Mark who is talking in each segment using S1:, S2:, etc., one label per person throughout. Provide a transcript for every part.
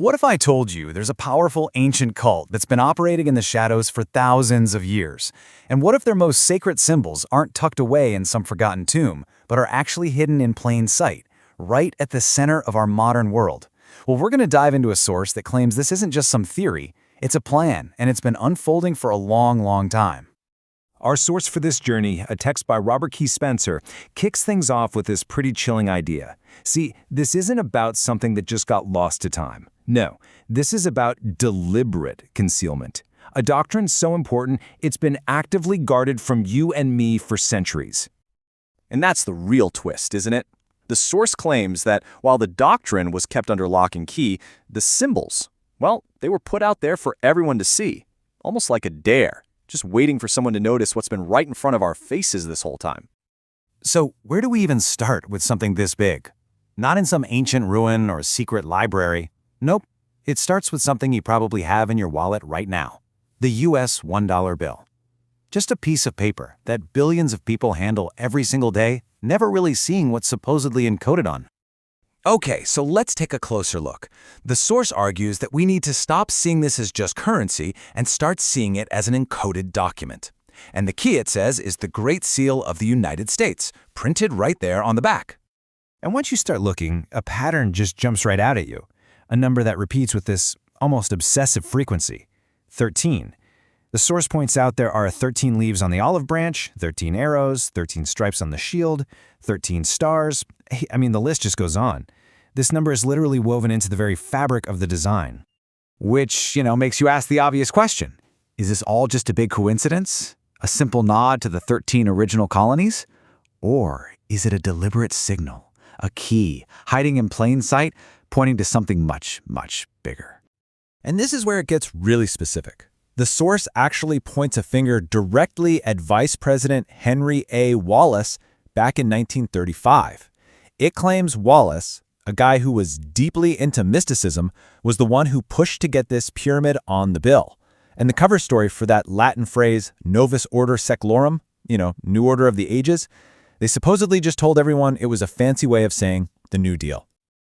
S1: What if I told you there's a powerful ancient cult that's been operating in the shadows for thousands of years? And what if their most sacred symbols aren't tucked away in some forgotten tomb, but are actually hidden in plain sight, right at the center of our modern world? Well, we're going to dive into a source that claims this isn't just some theory, it's a plan, and it's been unfolding for a long, long time.
S2: Our source for this journey, a text by Robert Key Spencer, kicks things off with this pretty chilling idea. See, this isn't about something that just got lost to time. No, this is about deliberate concealment. A doctrine so important, it's been actively guarded from you and me for centuries.
S3: And that's the real twist, isn't it? The source claims that while the doctrine was kept under lock and key, the symbols, well, they were put out there for everyone to see, almost like a dare, just waiting for someone to notice what's been right in front of our faces this whole time.
S1: So, where do we even start with something this big? Not in some ancient ruin or secret library. Nope. It starts with something you probably have in your wallet right now. The US $1 bill. Just a piece of paper that billions of people handle every single day, never really seeing what's supposedly encoded on.
S4: Okay, so let's take a closer look. The source argues that we need to stop seeing this as just currency and start seeing it as an encoded document. And the key, it says, is the Great Seal of the United States, printed right there on the back.
S2: And once you start looking, a pattern just jumps right out at you. A number that repeats with this almost obsessive frequency, 13. The source points out there are 13 leaves on the olive branch, 13 arrows, 13 stripes on the shield, 13 stars. I mean, the list just goes on. This number is literally woven into the very fabric of the design.
S1: Which, makes you ask the obvious question. Is this all just a big coincidence? A simple nod to the 13 original colonies? Or is it a deliberate signal, a key, hiding in plain sight, pointing to something much, much bigger?
S4: And this is where it gets really specific. The source actually points a finger directly at Vice President Henry A. Wallace back in 1935. It claims Wallace, a guy who was deeply into mysticism, was the one who pushed to get this pyramid on the bill. And the cover story for that Latin phrase, Novus Order Seclorum, New Order of the Ages, they supposedly just told everyone it was a fancy way of saying the New Deal.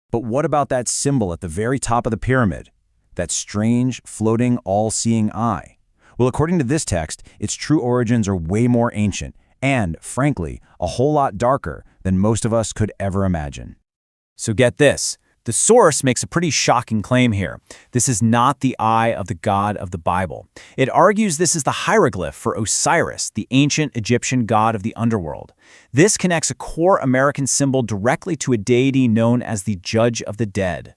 S1: But what about that symbol at the very top of the pyramid? That strange, floating, all-seeing eye? Well, according to this text, its true origins are way more ancient and, frankly, a whole lot darker than most of us could ever imagine. So get this. The source makes a pretty shocking claim here. This is not the eye of the god of the Bible. It argues this is the hieroglyph for Osiris, the ancient Egyptian god of the underworld. This connects a core American symbol directly to a deity known as the Judge of the Dead.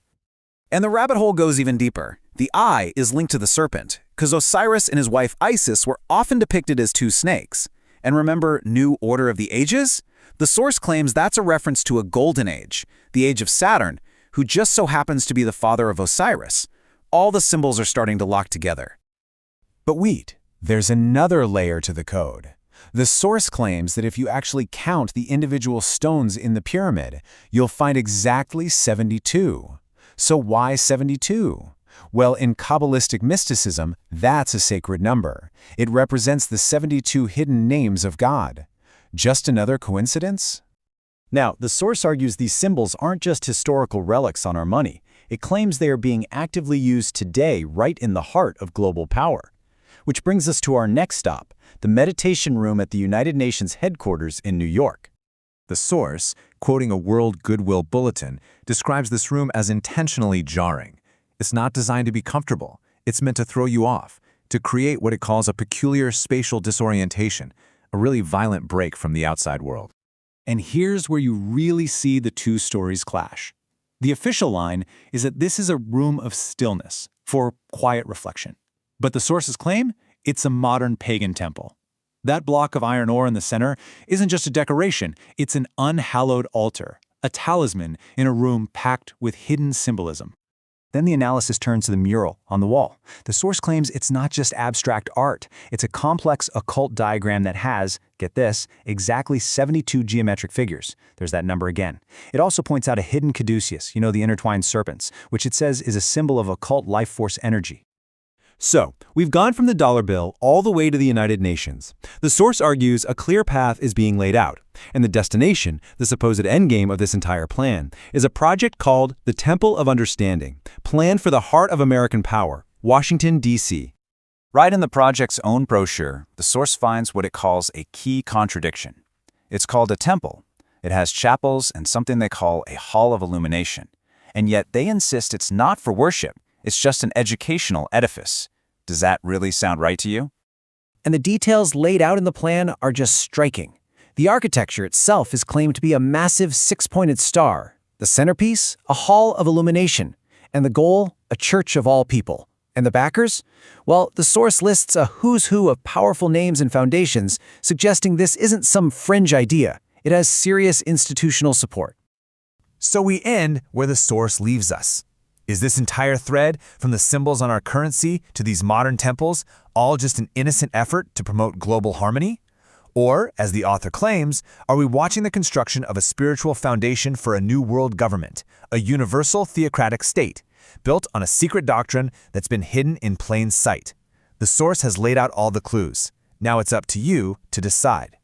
S3: And the rabbit hole goes even deeper. The eye is linked to the serpent, because Osiris and his wife Isis were often depicted as two snakes. And remember New Order of the Ages? The source claims that's a reference to a golden age, the age of Saturn, who just so happens to be the father of Osiris. All the symbols are starting to lock together.
S1: But wait, there's another layer to the code. The source claims that if you actually count the individual stones in the pyramid, you'll find exactly 72. So why 72? Well, in Kabbalistic mysticism, that's a sacred number. It represents the 72 hidden names of God. Just another coincidence? Now, the source argues these symbols aren't just historical relics on our money. It claims they are being actively used today right in the heart of global power. Which brings us to our next stop, the meditation room at the United Nations headquarters in New York.
S5: The source, quoting a World Goodwill Bulletin, describes this room as intentionally jarring. It's not designed to be comfortable. It's meant to throw you off, to create what it calls a peculiar spatial disorientation, a really violent break from the outside world.
S1: And here's where you really see the two stories clash. The official line is that this is a room of stillness for quiet reflection. But the sources claim it's a modern pagan temple. That block of iron ore in the center isn't just a decoration, it's an unhallowed altar, a talisman in a room packed with hidden symbolism. Then the analysis turns to the mural on the wall. The source claims it's not just abstract art. It's a complex occult diagram that has, get this, exactly 72 geometric figures. There's that number again. It also points out a hidden caduceus, the intertwined serpents, which it says is a symbol of occult life force energy.
S6: So, we've gone from the dollar bill all the way to the United Nations. The source argues a clear path is being laid out, and the destination, the supposed endgame of this entire plan, is a project called the Temple of Understanding, planned for the heart of American power, Washington, D.C.
S3: Right in the project's own brochure, the source finds what it calls a key contradiction. It's called a temple. It has chapels and something they call a hall of illumination. And yet they insist it's not for worship, it's just an educational edifice. Does that really sound right to you?
S7: And the details laid out in the plan are just striking. The architecture itself is claimed to be a massive six-pointed star, the centerpiece, a hall of illumination, and the goal, a church of all people. And the backers? Well, the source lists a who's who of powerful names and foundations, suggesting this isn't some fringe idea. It has serious institutional support.
S2: So we end where the source leaves us. Is this entire thread, from the symbols on our currency to these modern temples, all just an innocent effort to promote global harmony? Or, as the author claims, are we watching the construction of a spiritual foundation for a new world government, a universal theocratic state, built on a secret doctrine that's been hidden in plain sight? The source has laid out all the clues. Now it's up to you to decide.